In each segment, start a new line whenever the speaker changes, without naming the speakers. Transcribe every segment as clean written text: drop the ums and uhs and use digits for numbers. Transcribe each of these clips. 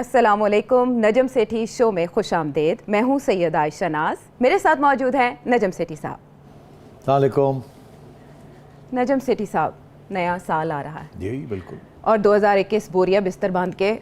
السلام علیکم، نجم سیٹھی شو میں خوش آمدید۔ میں ہوں سید عائشہ ناز، میرے ساتھ موجود ہیں نجم سیٹھی صاحب۔
السلام علیکم
نجم سیٹھی صاحب، نیا سال آ رہا ہے
جی بالکل،
اور 2021 بوریا بستر باندھ کے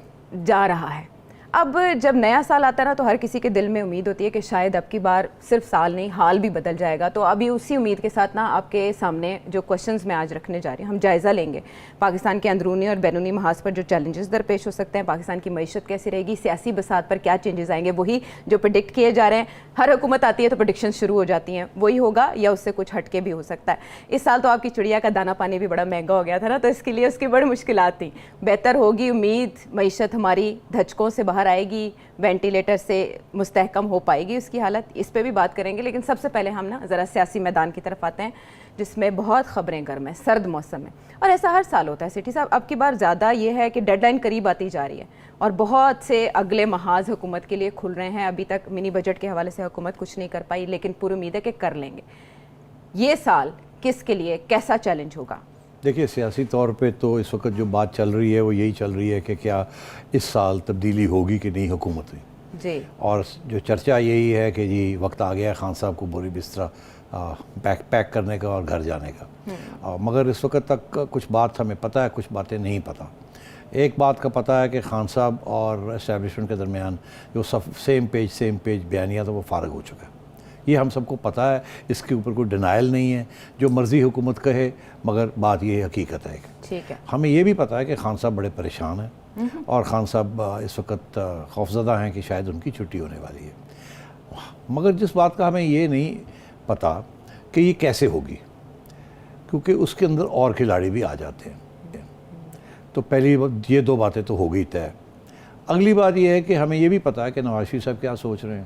جا رہا ہے۔ اب جب نیا سال آتا ہے نا تو ہر کسی کے دل میں امید ہوتی ہے کہ شاید اب کی بار صرف سال نہیں حال بھی بدل جائے گا۔ تو ابھی اسی امید کے ساتھ نا آپ کے سامنے جو کوشچنز میں آج رکھنے جا رہی ہوں، ہم جائزہ لیں گے پاکستان کے اندرونی اور بیرونی محاذ پر جو چیلنجز درپیش ہو سکتے ہیں، پاکستان کی معیشت کیسی رہے گی، سیاسی بساط پر کیا چینجز آئیں گے، وہی جو پریڈکٹ کیے جا رہے ہیں۔ ہر حکومت آتی ہے تو پریڈکشن شروع ہو جاتی ہیں، وہی ہوگا یا اس سے کچھ ہٹ کے بھی ہو سکتا ہے۔ اس سال تو آپ کی چڑیا کا دانہ پانی بھی بڑا مہنگا ہو گیا تھا نا، تو اس کے لیے اس کی بڑی مشکلات تھیں۔ بہتر ہوگی امید، معیشت ہماری دھچکوں سے باہر آئے گی، وینٹیلیٹر سے مستحکم ہو پائے گی اس کی حالت، اس پہ بھی بات کریں گے۔ لیکن سب سے پہلے ہم نا ذرا سیاسی میدان کی طرف آتے ہیں جس میں بہت خبریں گرم ہیں، سرد موسم ہے، اور ایسا ہر سال ہوتا ہے سیٹھی صاحب۔ اب کی بار زیادہ یہ ہے کہ ڈیڈ لائن قریب آتی جا رہی ہے اور بہت سے اگلے محاذ حکومت کے لیے کھل رہے ہیں۔ ابھی تک منی بجٹ کے حوالے سے حکومت کچھ نہیں کر پائی، لیکن پوری امید ہے کہ کر لیں گے۔ یہ سال کس کے لیے کیسا چیلنج ہوگا؟
دیکھیے سیاسی طور پہ تو اس وقت جو بات چل رہی ہے وہ یہی چل رہی ہے کہ کیا اس سال تبدیلی ہوگی کہ نہیں حکومت میں
جی،
اور جو چرچا یہی ہے کہ جی وقت آ گیا ہے خان صاحب کو بوری بستر پیک کرنے کا اور گھر جانے کا۔ مگر اس وقت تک کچھ بات ہمیں پتہ ہے، کچھ باتیں نہیں پتہ۔ ایک بات کا پتہ ہے کہ خان صاحب اور اسٹیبلشمنٹ کے درمیان جو سیم پیج بیانیہ تھا وہ فارغ ہو چکا ہے، یہ ہم سب کو پتہ ہے، اس کے اوپر کوئی ڈینائل نہیں ہے، جو مرضی حکومت کہے، مگر بات یہ حقیقت ہے۔
ٹھیک ہے،
ہمیں یہ بھی پتہ ہے کہ خان صاحب بڑے پریشان ہیں اور خان صاحب اس وقت خوفزدہ ہیں کہ شاید ان کی چھٹی ہونے والی ہے۔ مگر جس بات کا ہمیں یہ نہیں پتہ کہ یہ کیسے ہوگی، کیونکہ اس کے اندر اور کھلاڑی بھی آ جاتے ہیں۔ تو پہلی یہ دو باتیں تو ہو گئی طے۔ اگلی بات یہ ہے کہ ہمیں یہ بھی پتہ ہے کہ نواز شریف صاحب کیا سوچ رہے ہیں،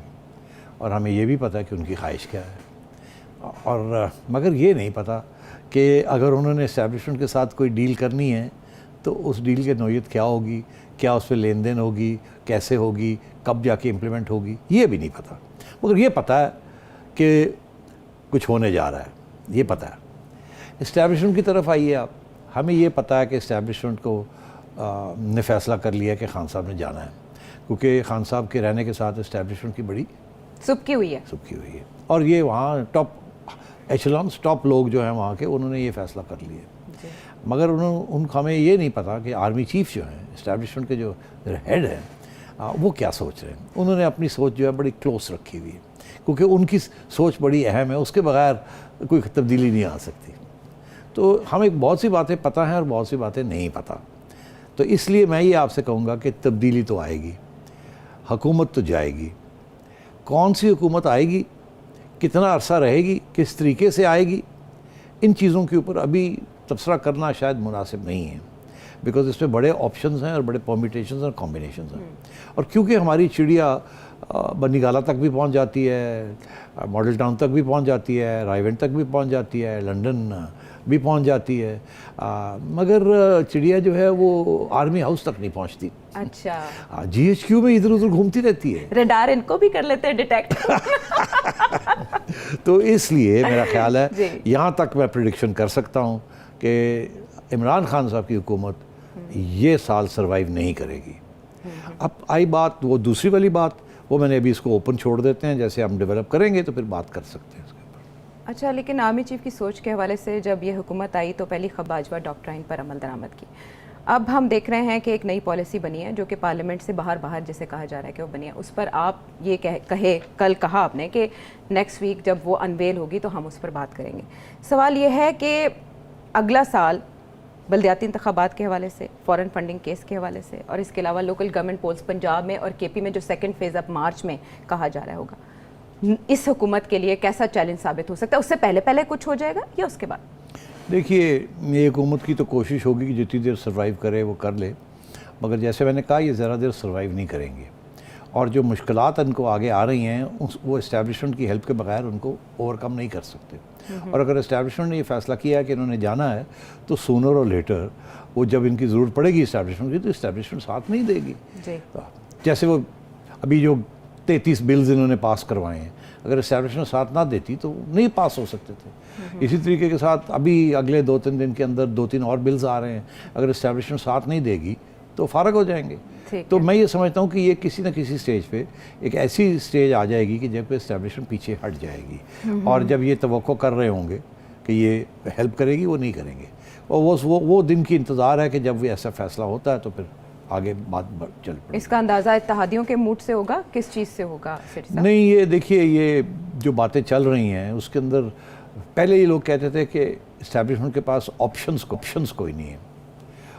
اور ہمیں یہ بھی پتہ ہے کہ ان کی خواہش کیا ہے، اور مگر یہ نہیں پتہ کہ اگر انہوں نے اسٹیبلشمنٹ کے ساتھ کوئی ڈیل کرنی ہے تو اس ڈیل کی نوعیت کیا ہوگی، کیا اس پہ لین دین ہوگی، کیسے ہوگی، کب جا کے امپلیمنٹ ہوگی، یہ بھی نہیں پتہ۔ مگر یہ پتہ ہے کہ کچھ ہونے جا رہا ہے، یہ پتہ ہے۔ اسٹیبلشمنٹ کی طرف آئیے آپ، ہمیں یہ پتہ ہے کہ اسٹیبلشمنٹ کو نے فیصلہ کر لیا کہ خان صاحب نے جانا ہے، کیونکہ خان صاحب کے رہنے کے ساتھ اسٹیبلشمنٹ کی بڑی
سبکی ہوئی ہے،
اور یہ وہاں ٹاپ ایچلانس ٹاپ لوگ جو ہیں وہاں کے، انہوں نے یہ فیصلہ کر لیا۔ مگر ہمیں یہ نہیں پتہ کہ آرمی چیف جو ہیں اسٹیبلشمنٹ کے جو ہیڈ ہیں وہ کیا سوچ رہے ہیں۔ انہوں نے اپنی سوچ جو ہے بڑی کلوز رکھی ہوئی ہے، کیونکہ ان کی سوچ بڑی اہم ہے، اس کے بغیر کوئی تبدیلی نہیں آ سکتی۔ تو ہمیں بہت سی باتیں پتہ ہیں اور بہت سی باتیں نہیں پتہ۔ تو اس لیے میں یہ آپ سے کہوں گا کہ تبدیلی تو آئے گی، حکومت تو جائے گی۔ کون سی حکومت آئے گی، کتنا عرصہ رہے گی، کس طریقے سے آئے گی، ان چیزوں کے اوپر ابھی تبصرہ کرنا شاید مناسب نہیں ہے، بیکاز اس میں بڑے آپشنز ہیں اور بڑے پرمیٹیشنز اور کمبینیشنز ہیں۔ اور کیونکہ ہماری چڑیا بنی گالہ تک بھی پہنچ جاتی ہے، ماڈل ٹاؤن تک بھی پہنچ جاتی ہے، رائیونٹ تک بھی پہنچ جاتی ہے، لنڈن بھی پہنچ جاتی ہے، مگر چڑیا جو ہے وہ آرمی ہاؤس تک نہیں پہنچتی۔
اچھا،
جی ایچ کیو میں ادھر ادھر گھومتی رہتی ہے،
ریڈار ان کو بھی کر لیتے ہیں ڈیٹیکٹ۔
تو اس لیے میرا خیال ہے یہاں تک میں پریڈکشن کر سکتا ہوں کہ عمران خان صاحب کی حکومت یہ سال سروائیو نہیں کرے گی۔ اب آئی بات وہ دوسری والی بات، وہ میں نے ابھی اس کو اوپن چھوڑ دیتے ہیں، جیسے ہم ڈیولپ کریں گے تو پھر بات کر سکتے ہیں اس کے اوپر۔
اچھا، لیکن آرمی چیف کی سوچ کے حوالے سے جب یہ حکومت آئی تو پہلی خب باجوہ ڈاکٹرائن پر عمل درآمد کی۔ اب ہم دیکھ رہے ہیں کہ ایک نئی پالیسی بنی ہے جو کہ پارلیمنٹ سے باہر جسے کہا جا رہا ہے کہ وہ بنی ہے، اس پر آپ یہ کل کہا آپ نے کہ نیکسٹ ویک جب وہ انویل ہوگی تو ہم اس پر بات کریں گے۔ سوال یہ ہے کہ اگلا سال بلدیاتی انتخابات کے حوالے سے، فورن فنڈنگ کیس کے حوالے سے، اور اس کے علاوہ لوکل گورنمنٹ پولز پنجاب میں اور کے پی میں جو سیکنڈ فیز اب مارچ میں کہا جا رہا ہوگا، اس حکومت کے لیے کیسا چیلنج ثابت ہو سکتا ہے؟ اس سے پہلے کچھ ہو جائے گا یا اس کے بعد؟
دیکھیے یہ حکومت کی تو کوشش ہوگی کہ جتنی دیر سروائیو کرے وہ کر لے، مگر جیسے میں نے کہا یہ ذرا دیر سروائیو نہیں کریں گے، اور جو مشکلات ان کو آگے آ رہی ہیں وہ اسٹیبلشمنٹ کی ہیلپ کے بغیر ان کو اوور کم نہیں کر سکتے۔ اور اگر اسٹیبلشمنٹ نے یہ فیصلہ کیا ہے کہ انہوں نے جانا ہے تو سونر اور لیٹر وہ جب ان کی ضرورت پڑے گی اسٹیبلشمنٹ کی تو اسٹیبلشمنٹ ساتھ نہیں دے گی۔ جیسے وہ ابھی جو 33 بلز انہوں نے پاس کروائے ہیں، اگر اسٹیبلشمنٹ ساتھ نہ دیتی تو نہیں پاس ہو سکتے تھے۔ اسی طریقے کے ساتھ ابھی اگلے 2-3 دن کے اندر 2-3 اور بلز آ رہے ہیں، اگر اسٹیبلشمنٹ ساتھ نہیں دے گی تو فارغ ہو جائیں گے. تو میں یہ سمجھتا ہوں کہ یہ کسی نہ کسی سٹیج پہ ایک ایسی سٹیج آ جائے گی کہ جب اسٹیبلشمنٹ پیچھے ہٹ جائے گی, اور جب یہ توقع کر رہے ہوں گے کہ یہ ہیلپ کرے گی, وہ نہیں کریں گے. اور وہ دن کی انتظار ہے کہ جب وہ ایسا فیصلہ ہوتا ہے تو پھر آگے بات چل پڑے.
اس کا اندازہ اتحادیوں کے موڈ سے ہوگا, کس چیز سے ہوگا سیٹھی صاحب؟
نہیں, یہ دیکھیے, یہ جو باتیں چل رہی ہیں اس کے اندر پہلے یہ لوگ کہتے تھے کہ اسٹیبلشمنٹ کے پاس آپشنز کوئی نہیں ہے,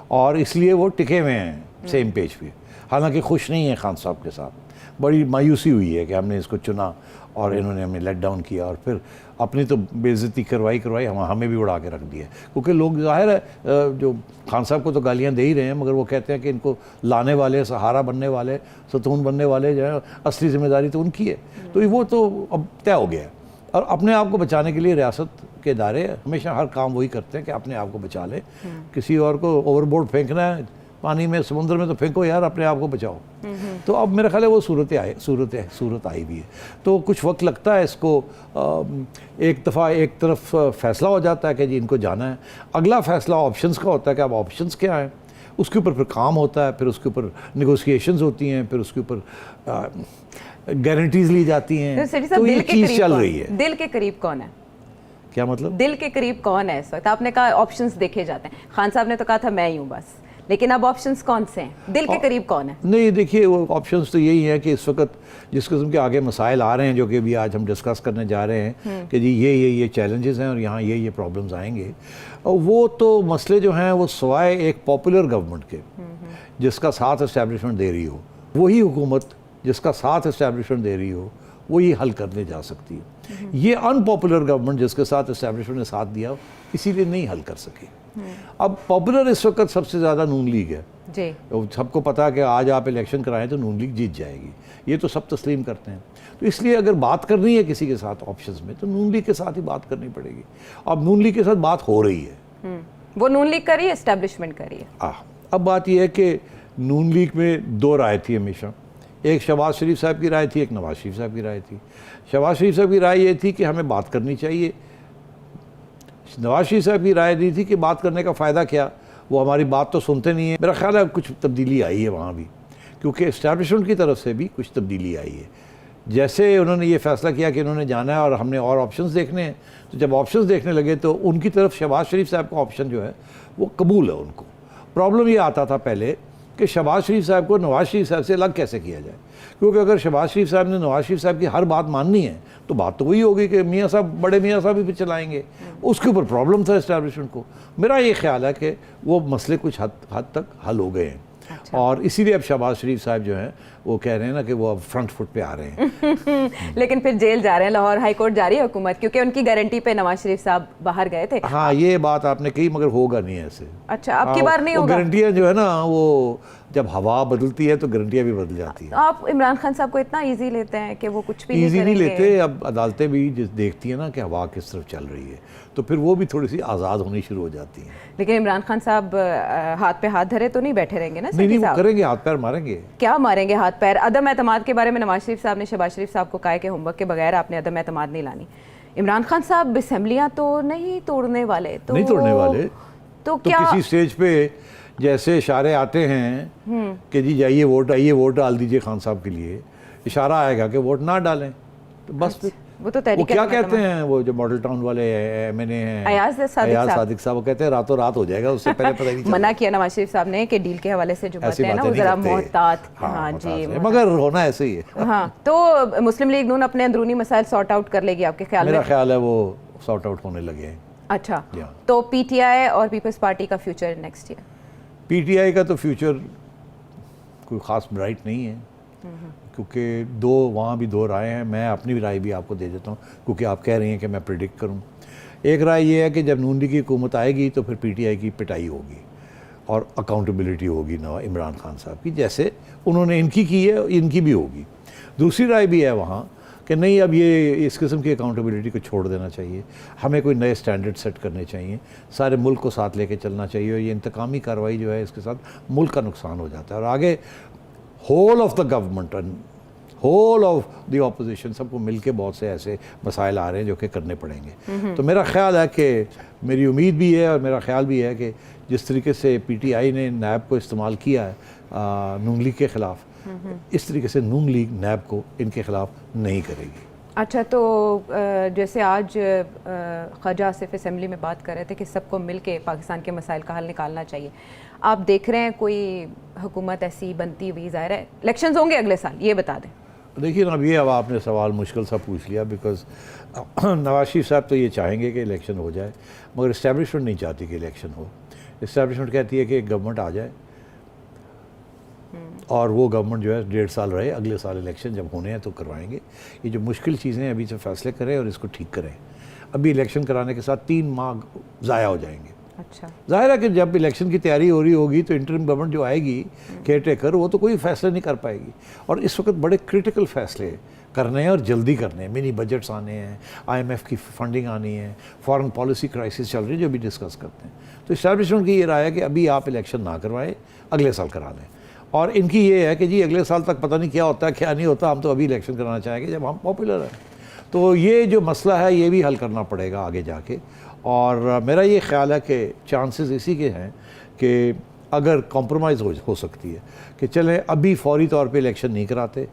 اور اس لیے وہ ٹکے ہوئے ہیں سیم پیج پہ. حالانکہ خوش نہیں ہیں خان صاحب کے ساتھ, بڑی مایوسی ہوئی ہے کہ ہم نے اس کو چنا اور انہوں نے ہمیں لیٹ ڈاؤن کیا, اور پھر اپنی تو بے عزتی کروائی ہمیں بھی اڑا کے رکھ دیا. کیونکہ لوگ ظاہر ہے جو خان صاحب کو تو گالیاں دے ہی رہے ہیں, مگر وہ کہتے ہیں کہ ان کو لانے والے, سہارا بننے والے, ستون بننے والے جو ہیں, اصلی ذمہ داری تو ان کی ہے. تو وہ تو اب طے ہو گیا ہے, اور اپنے آپ کو بچانے کے لیے ریاست کے ادارے ہمیشہ ہر کام وہی کرتے ہیں کہ اپنے آپ کو بچا لیں. کسی اور کو اوور بورڈ پھینکنا ہے پانی میں, سمندر میں, تو پھینکو یار, اپنے آپ کو بچاؤ. تو اب میرا خیال ہے وہ صورت آئی بھی ہے. تو کچھ وقت لگتا ہے اس کو, ایک دفعہ ایک طرف فیصلہ ہو جاتا ہے کہ جی ان کو جانا ہے, اگلا فیصلہ آپشنز کا ہوتا ہے کہ اب آپشنز کیا ہیں, اس کے اوپر پھر کام ہوتا ہے, پھر اس کے اوپر نیگوسیشنز ہوتی ہیں, پھر اس کے اوپر گارنٹیز لی جاتی ہیں. تو یہ چیز چل رہی ہے.
دل کے قریب کون ہے؟
کیا مطلب
دل کے قریب کون ہے اس وقت؟ آپ نے کہا آپشنز دیکھے جاتے ہیں, خان صاحب نے تو کہا تھا میں ہی ہوں بس, لیکن اب آپشنز کون سے ہیں؟ دل کے قریب کون ہے؟ نہیں,
دیکھیے, وہ آپشنز تو یہی ہیں کہ اس وقت جس قسم کے آگے مسائل آ رہے ہیں, جو کہ بھی آج ہم ڈسکس کرنے جا رہے ہیں کہ جی یہ چیلنجز ہیں اور یہاں یہ پرابلمز آئیں گے, وہ تو مسئلے جو ہیں وہ سوائے ایک پاپولر گورنمنٹ کے جس کا ساتھ اسٹیبلشمنٹ دے رہی ہو, وہی حکومت جس کا ساتھ اسٹیبلشمنٹ دے رہی ہو, وہی حل کرنے جا سکتی ہے. یہ ان پاپولر گورنمنٹ جس کے ساتھ اسٹیبلشمنٹ نے ساتھ دیا, اسی لیے نہیں حل کر سکے. اب پاپولر اس وقت سب سے زیادہ نون لیگ ہے
جی,
سب کو پتا ہے کہ آج آپ الیکشن کرائیں تو نون لیگ جیت جائے گی, یہ تو سب تسلیم کرتے ہیں. تو اس لیے اگر بات کرنی ہے کسی کے ساتھ آپشنز میں, تو نون لیگ کے ساتھ ہی بات کرنی پڑے گی. اب نون لیگ کے ساتھ بات ہو رہی ہے,
وہ نون لیگ کر رہی ہے, اسٹیبلشمنٹ کر رہی ہے.
اب بات یہ ہے کہ نون لیگ میں دو رائے تھی ہمیشہ, ایک شہباز شریف صاحب کی رائے تھی, ایک نواز شریف صاحب کی رائے تھی. شہباز شریف صاحب کی رائے یہ تھی کہ ہمیں بات کرنی چاہیے, نواز شریف صاحب کی رائے دی تھی کہ بات کرنے کا فائدہ کیا, وہ ہماری بات تو سنتے نہیں ہیں. میرا خیال ہے کچھ تبدیلی آئی ہے وہاں بھی, کیونکہ اسٹیبلشمنٹ کی طرف سے بھی کچھ تبدیلی آئی ہے. جیسے انہوں نے یہ فیصلہ کیا کہ انہوں نے جانا ہے اور ہم نے اور آپشنز دیکھنے ہیں, تو جب آپشنز دیکھنے لگے تو ان کی طرف شہباز شریف صاحب کا آپشن جو ہے وہ قبول ہے ان کو. پرابلم یہ آتا تھا پہلے کہ شہباز شریف صاحب کو نواز شریف صاحب سے الگ کیسے کیا جائے, کیونکہ اگر شہباز شریف صاحب نے نواز شریف صاحب کی ہر بات ماننی ہے تو بات تو وہی ہوگی کہ میاں صاحب, بڑے میاں صاحب ہی پہ چلائیں گے. اس کے اوپر پرابلم تھا اسٹیبلشمنٹ کو. میرا یہ خیال ہے کہ وہ مسئلے کچھ حد تک حل ہو گئے ہیں, اور اسی لیے اب شہباز شریف صاحب جو ہیں وہ کہہ رہے ہیں نا کہ وہ اب فرنٹ فٹ پہ آ رہے ہیں.
لیکن پھر جیل جا رہے ہیں, لاہور ہائی کورٹ جا رہی ہے حکومت, کیونکہ ان کی گارنٹی پہ نواز شریف صاحب باہر گئے تھے.
ہاں, یہ بات آپ نے کہی, مگر ہوگا نہیں ایسے.
اچھا, اب کی بار نہیں ہوگا.
گارنٹیاں جو ہے نا, وہ جب ہوا بدلتی ہے تو گارنٹیاں بھی بدل جاتی ہیں.
آپ عمران خان صاحب کو اتنا ایزی لیتے ہیں کہ وہ کچھ بھی
ایزی نہیں لیتے. اب عدالتیں بھی دیکھتی ہیں نا کہ ہوا کس طرف چل رہی ہے, تو پھر وہ بھی تھوڑی سی آزاد ہونی شروع ہو جاتی ہیں.
لیکن عمران خان صاحب ہاتھ پہ ہاتھ دھرے تو نہیں بیٹھے رہیں گے نا؟
نہیں, وہ کریں گے, ہاتھ پیر ماریں گے.
کیا ماریں گے ہاتھ پیر؟ عدم اعتماد کے بارے میں نواز شریف صاحب نے شہباز شریف صاحب کو کہا کہ ہوم ورک کے بغیر آپ نے عدم اعتماد نہیں لانی. عمران خان صاحب اسمبلیاں تو نہیں توڑنے والے,
نہیں توڑنے والے.
تو کیا
کسی سٹیج پہ جیسے اشارے آتے ہیں کہ جی جائیے ووٹ, آئیے ووٹ ڈال دیجئے خان صاحب کے لیے, اشارہ آئے گا کہ ووٹ نہ ڈالیں, تو بس
وہ تو تحریک
کیا کہتے ہیں وہ جو ماڈل ٹاؤن والے ایم این اے ہیں, ایاز صادق صاحب, وہ کہتے ہیں راتوں رات ہو جائے گا, اس سے پہلے پتہ نہیں.
منع کیا نواز شریف صاحب نے کہ ڈیل کے حوالے سے جو باتیں ہیں نا وہ ذرا محتاط.
ہاں جی, مگر ہونا ایسے ہی ہے.
ہاں, تو مسلم لیگ نون اپنے اندرونی مسائل سارٹ آؤٹ کر لے گی آپ کے خیال میں؟
میرا خیال ہے وہ سارٹ آؤٹ ہونے لگے ہیں.
اچھا, تو پی ٹی آئی اور پیپلز پارٹی کا future next year?
P T I کا تو فیوچر کوئی خاص برائٹ نہیں ہے, کیونکہ وہاں بھی دو رائے ہیں. میں اپنی بھی رائے بھی آپ کو دے دیتا ہوں, کیونکہ آپ کہہ رہی ہیں کہ میں پریڈکٹ کروں. ایک رائے یہ ہے کہ جب نون لیگ کی حکومت آئے گی تو پھر پی ٹی آئی کی پٹائی ہوگی اور اکاؤنٹیبلٹی ہوگی عمران خان صاحب کی, جیسے انہوں نے ان کی ہے, ان کی بھی ہوگی. دوسری رائے بھی ہے وہاں کہ نہیں, اب یہ اس قسم کی اکاؤنٹیبلٹی کو چھوڑ دینا چاہیے, ہمیں کوئی نئے سٹینڈرڈ سیٹ کرنے چاہیے, سارے ملک کو ساتھ لے کے چلنا چاہیے, اور یہ انتقامی کارروائی جو ہے اس کے ساتھ ملک کا نقصان ہو جاتا ہے, اور آگے whole of the government whole of the opposition سب کو مل کے بہت سے ایسے مسائل آ رہے ہیں جو کہ کرنے پڑیں گے. تو میرا خیال ہے کہ میری امید بھی ہے اور میرا خیال بھی ہے کہ جس طریقے سے پی ٹی آئی نے نیب کو استعمال کیا ہے نون لیگ کے خلاف, اس طریقے سے نون لیگ نیب کو ان کے خلاف نہیں کرے گی.
اچھا, تو جیسے آج خواجہ آصف اسمبلی میں بات کر رہے تھے کہ سب کو مل کے پاکستان کے مسائل کا حل نکالنا چاہیے, آپ دیکھ رہے ہیں کوئی حکومت ایسی بنتی ہوئی؟ ظاہر ہے الیکشنز ہوں گے اگلے سال, یہ بتا دیں.
دیکھیے نا, اب آپ نے سوال مشکل سا پوچھ لیا, بیکاز نواز شریف صاحب تو یہ چاہیں گے کہ الیکشن ہو جائے, مگر اسٹیبلشمنٹ نہیں چاہتی کہ الیکشن ہو. اسٹیبلشمنٹ کہتی ہے کہ ایک گورنمنٹ آ جائے اور وہ گورنمنٹ جو ہے 1.5 سال رہے, اگلے سال الیکشن جب ہونے ہیں تو کروائیں گے. یہ جو مشکل چیزیں ہیں ابھی سے فیصلے کریں اور اس کو ٹھیک کریں. ابھی الیکشن کرانے کے ساتھ 3 ماہ ضائع ہو جائیں گے.
اچھا,
ظاہر ہے کہ جب الیکشن کی تیاری ہو رہی ہوگی تو انٹرم گورنمنٹ جو آئے گی کیئر ٹیکر, وہ تو کوئی فیصلے نہیں کر پائے گی. اور اس وقت بڑے کرٹیکل فیصلے کرنے ہیں اور جلدی کرنے ہیں. منی بجٹس آنے ہیں, آئی ایم ایف کی فنڈنگ آنی ہے, فارن پالیسی کرائسس چل رہی ہے جو بھی ڈسکس کرتے ہیں. تو اسٹیبلشمنٹ کی یہ رائے ہے کہ ابھی آپ الیکشن نہ کروائیں, اگلے سال کرا لیں. اور ان کی یہ ہے کہ جی اگلے سال تک پتہ نہیں کیا ہوتا ہے کیا نہیں ہوتا, ہم تو ابھی الیکشن کرانا چاہیں گے جب ہم پاپولر ہیں. تو یہ جو مسئلہ ہے یہ بھی حل کرنا پڑے گا آگے جا کے. اور میرا یہ خیال ہے کہ چانسز اسی کے ہیں کہ اگر کمپرومائز ہو سکتی ہے کہ چلیں ابھی فوری طور پہ الیکشن نہیں کراتے,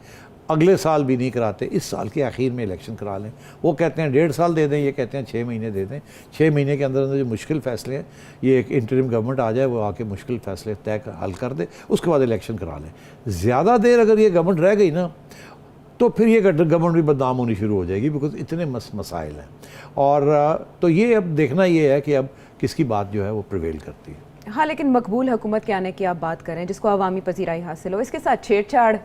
اگلے سال بھی نہیں کراتے, اس سال کے آخر میں الیکشن کرا لیں. وہ کہتے ہیں 1.5 سال دے دیں, یہ کہتے ہیں 6 مہینے دے دیں. 6 مہینے کے اندر جو مشکل فیصلے ہیں, یہ ایک انٹرم گورنمنٹ آ جائے, وہ آ کے مشکل فیصلے طے حل کر دے, اس کے بعد الیکشن کرا لیں. زیادہ دیر اگر یہ گورنمنٹ رہ گئی نا تو پھر یہ گورنمنٹ بھی بدنام ہونی شروع ہو جائے گی, بیکاز اتنے مسائل ہیں. اور تو یہ اب دیکھنا یہ ہے کہ اب کس کی بات جو ہے وہ پریویل کرتی ہے.
ہاں, لیکن مقبول حکومت کے آنے کی آپ بات کریں جس کو عوامی پذیرائی حاصل ہو, اس کے ساتھ چھیڑ چھاڑ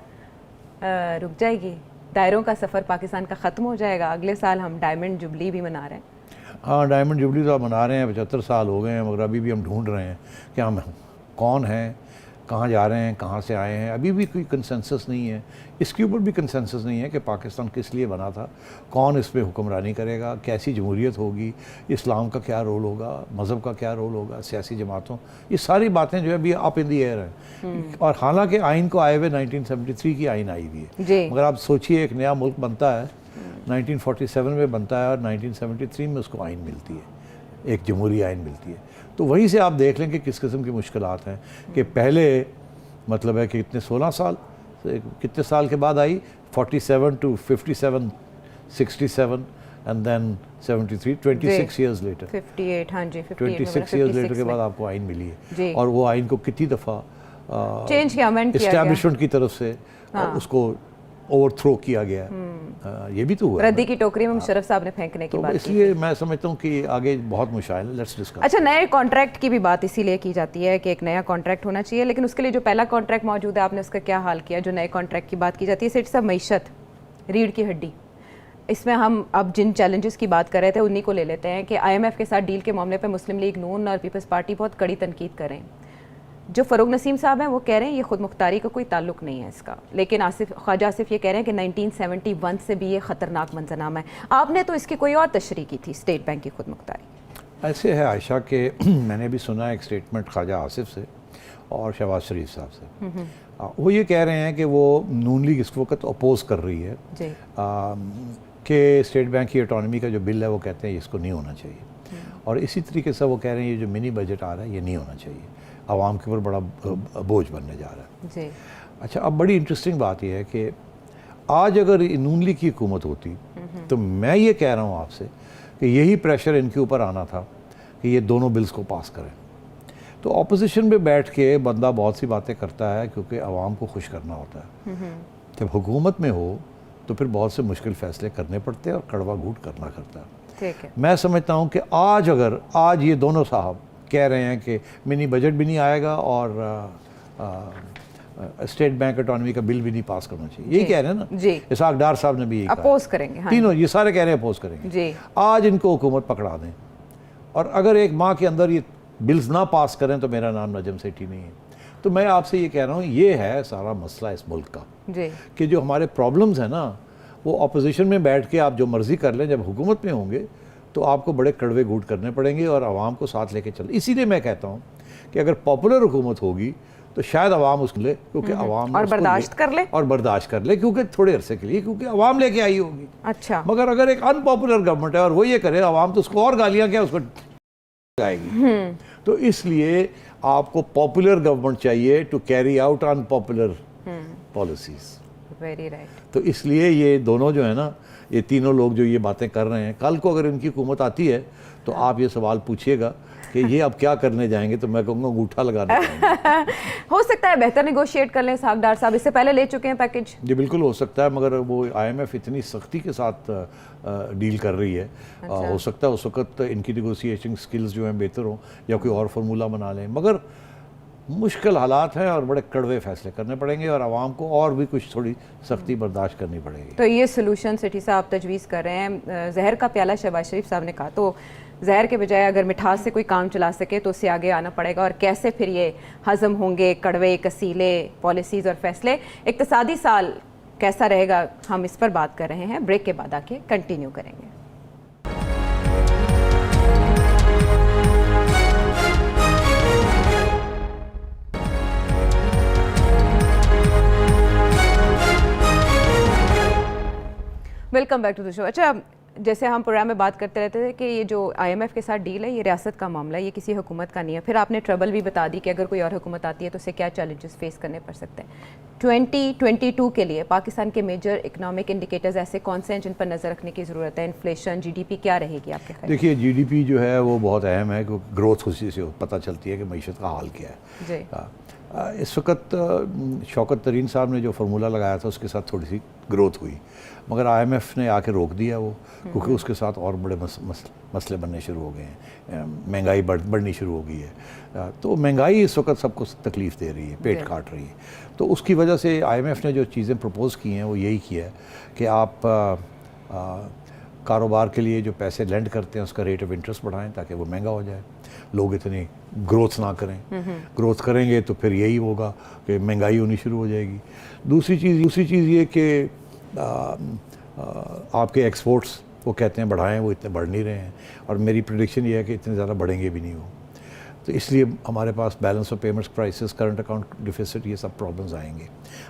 رک جائے گی؟ دائروں کا سفر پاکستان کا ختم ہو جائے گا؟ اگلے سال ہم ڈائمنڈ جبلی بھی منا رہے ہیں.
ہاں, ڈائمنڈ جبلی تو آپ منا رہے ہیں, 75 سال ہو گئے ہیں, مگر ابھی بھی ہم ڈھونڈ رہے ہیں کہ ہم کون ہیں, کہاں جا رہے ہیں, کہاں سے آئے ہیں. ابھی بھی کوئی کنسنسس نہیں ہے, اس کے اوپر بھی کنسنسس نہیں ہے کہ پاکستان کس لیے بنا تھا, کون اس پہ حکمرانی کرے گا, کیسی جمہوریت ہوگی, اسلام کا کیا رول ہوگا, مذہب کا کیا رول ہوگا, سیاسی جماعتوں, یہ ساری باتیں جو ہے ابھی اپ ان دی ایئر ہیں. اور حالانکہ آئین کو آئے ہوئے 1973 کی آئین آئی ہوئی ہے, مگر آپ سوچئے ایک نیا ملک بنتا ہے 1947 میں بنتا ہے اور 1973 میں اس کو آئین ملتی ہے, ایک جمہوری آئین ملتی ہے. تو وہیں سے آپ دیکھ لیں کہ کس قسم کی مشکلات ہیں کہ پہلے مطلب ہے کہ اتنے 16 سال کتنے سال کے بعد آئی, 47 to 57 67 and then 73, 26 years later,
58, ہاں جی
26 years later کے بعد آپ کو آئین ملی ہے. اور وہ آئین کو کتنی دفعہ
چینج کیا, امینڈ کیا گیا,
اسٹیبلشمنٹ کی طرف سے اس کو اوور تھرو کیا گیا ہے. یہ بھی تو ہوا
ردی کی ٹوکری میں مشرف صاحب نے پھینکنے کی بات کی.
اس لیے میں سمجھتا ہوں کہ آگے بہت مشاہد ہے, لیٹس ڈسکس.
اچھا, نئے کانٹریکٹ کی بھی بات اسی لیے کی جاتی ہے کہ ایک نیا کانٹریکٹ ہونا چاہیے, لیکن اس کے لیے جو پہلا کانٹریکٹ موجود ہے آپ نے اس کا کیا حال کیا؟ جو نئے کانٹریکٹ کی بات کی جاتی ہے, سیٹ صاحب معیشت ریڑھ کی ہڈی, اس میں ہم اب جن چیلنجز کی بات کر رہے تھے انہی کو لے لیتے ہیں کہ آئی ایم ایف کے ساتھ ڈیل کے معاملے پہ مسلم لیگ نون اور پیپلز پارٹی بہت کڑی تنقید کر رہے ہیں. جو فروغ نسیم صاحب ہیں وہ کہہ رہے ہیں یہ خود مختاری کا کوئی تعلق نہیں ہے اس کا, لیکن خواجہ آصف یہ کہہ رہے ہیں کہ 1971 سے بھی یہ خطرناک منظرنامہ ہے. آپ نے تو اس کی کوئی اور تشریح کی تھی, اسٹیٹ بینک کی خود مختاری.
ایسے ہے عائشہ کہ میں نے بھی سنا ہے ایک اسٹیٹمنٹ خواجہ آصف سے اور شہباز شریف صاحب سے. وہ یہ کہہ رہے ہیں کہ وہ نون لیگ اس وقت اپوز کر رہی ہے کہ اسٹیٹ بینک کی اٹانومی کا جو بل ہے وہ کہتے ہیں اس کو نہیں ہونا چاہیے, اور اسی طریقے سے وہ کہہ رہے ہیں یہ جو منی بجٹ آ رہا ہے یہ نہیں ہونا چاہیے, عوام کے اوپر بڑا بوجھ بننے جا رہا ہے. اچھا, اب بڑی انٹرسٹنگ بات یہ ہے کہ آج اگر نون لیگ کی حکومت ہوتی تو میں یہ کہہ رہا ہوں آپ سے کہ یہی پریشر ان کے اوپر آنا تھا کہ یہ دونوں بلز کو پاس کریں. تو اپوزیشن میں بیٹھ کے بندہ بہت سی باتیں کرتا ہے کیونکہ عوام کو خوش کرنا ہوتا ہے. جب حکومت میں ہو تو پھر بہت سے مشکل فیصلے کرنے پڑتے ہیں اور کڑوا گھونٹ کرنا کرتا ہے. میں سمجھتا ہوں کہ آج یہ دونوں صاحب کہہ رہے ہیں کہ منی بجٹ بھی نہیں آئے گا اور اسٹیٹ بینک اٹانومی کا بل بھی نہیں پاس کرنا چاہیے, یہی کہہ رہے ہیں نا. اسحاق ڈار صاحب نے بھی یہی کہا,
اپوز کریں گے,
تینوں یہ سارے کہہ رہے ہیں اپوز کریں گے. آج ان کو حکومت پکڑا دیں اور اگر 1 ماہ کے اندر یہ بلز نہ پاس کریں تو میرا نام نجم سیٹھی نہیں ہے. تو میں آپ سے یہ کہہ رہا ہوں یہ ہے سارا مسئلہ اس ملک کا کہ جو ہمارے پرابلمز ہیں نا وہ اپوزیشن میں بیٹھ کے آپ جو مرضی کر لیں, جب حکومت میں ہوں گے تو آپ کو بڑے کڑوے گھونٹ کرنے پڑیں گے اور عوام کو ساتھ لے کے چل. اسی لیے میں کہتا ہوں کہ اگر پاپولر حکومت ہوگی تو شاید عوام اس کو لے, کیونکہ عوام
اور برداشت کر لے,
اور برداشت کر لے کیونکہ تھوڑے عرصے کے لیے, کیونکہ عوام لے کے آئی ہوگی.
اچھا,
مگر اگر ایک ان پاپولر گورنمنٹ ہے اور وہ یہ کرے, عوام تو اس کو اور گالیاں کیا اس کو آئے گی. تو اس لیے آپ کو پاپولر گورنمنٹ چاہیے to carry out unpopular policies.
Very right.
تو اس لیے یہ دونوں جو ہے نا, یہ تینوں لوگ جو یہ باتیں کر رہے ہیں, کل کو اگر ان کی حکومت آتی ہے تو آپ یہ سوال پوچھیے گا کہ یہ اب کیا کرنے جائیں گے, تو میں کہوں گا انگوٹھا لگانے جائیں گے.
ہو سکتا ہے بہتر نیگوشیٹ کر لیں اسحاق ڈار صاحب, اس سے پہلے لے چکے ہیں پیکج.
جی بالکل ہو سکتا ہے, مگر وہ آئی ایم ایف اتنی سختی کے ساتھ ڈیل کر رہی ہے, ہو سکتا ہے اس وقت ان کی نیگوسیشن سکلز جو ہیں بہتر ہوں یا کوئی اور فارمولہ بنا لیں. مگر مشکل حالات ہیں اور بڑے کڑوے فیصلے کرنے پڑیں گے, اور عوام کو اور بھی کچھ تھوڑی سختی برداشت کرنی پڑے گی.
تو یہ سلوشن سٹھی صاحب تجویز کر رہے ہیں. زہر کا پیالہ شہباز شریف صاحب نے کہا, تو زہر کے بجائے اگر مٹھاس سے کوئی کام چلا سکے تو اس سے آگے آنا پڑے گا, اور کیسے پھر یہ ہضم ہوں گے کڑوے کسیلے پالیسیز اور فیصلے. اقتصادی سال کیسا رہے گا, ہم اس پر بات کر رہے ہیں. بریک کے بعد آ کے کنٹینیو کریں گے. ویلکم بیک ٹو دا شو. اچھا, جیسے ہم پروگرام میں بات کرتے رہتے تھے کہ یہ جو آئی ایم ایف کے ساتھ ڈیل ہے یہ ریاست کا معاملہ ہے, یہ کسی حکومت کا نہیں ہے. پھر آپ نے ٹربل بھی بتا دی کہ اگر کوئی اور حکومت آتی ہے تو اسے کیا چیلنجز فیس کرنے پڑ سکتے ہیں. 2022 کے لیے پاکستان کے میجر اکنامک انڈیکیٹرز ایسے کون سے ہیں جن پر نظر رکھنے کی ضرورت ہے؟ انفلیشن, جی ڈی پی کیا رہے گی آپ کے خیال؟
دیکھیے جی ڈی پی جو ہے وہ بہت اہم ہے, کیونکہ گروتھ اسی سے پتہ چلتی ہے کہ معیشت کا حال کیا ہے.
جی,
اس وقت شوکت ترین صاحب نے جو فارمولہ لگایا تھا اس کے ساتھ تھوڑی سی گروتھ ہوئی, مگر آئی ایم ایف نے آ کے روک دیا وہ, کیونکہ اس کے ساتھ اور بڑے مسئلے بننے شروع ہو گئے ہیں. مہنگائی بڑھنی شروع ہو گئی ہے, تو مہنگائی اس وقت سب کو تکلیف دے رہی ہے, پیٹ کاٹ رہی ہے. تو اس کی وجہ سے آئی ایم ایف نے جو چیزیں پروپوز کی ہیں وہ یہی کیا ہے کہ آپ کاروبار کے لیے جو پیسے لینڈ کرتے ہیں اس کا ریٹ آف انٹرسٹ بڑھائیں تاکہ وہ مہنگا ہو جائے, لوگ اتنی گروتھ نہ کریں. گروتھ کریں گے تو پھر یہی ہوگا کہ مہنگائی ہونی شروع ہو جائے گی. دوسری چیز یہ کہ آپ کے ایکسپورٹس وہ کہتے ہیں بڑھائیں, وہ اتنے بڑھ نہیں رہے ہیں, اور میری پریڈکشن یہ ہے کہ اتنے زیادہ بڑھیں گے بھی نہیں وہ. تو اس لیے ہمارے پاس balance of payments crisis, current account deficit, یہ سب پرابلمز آئیں گے.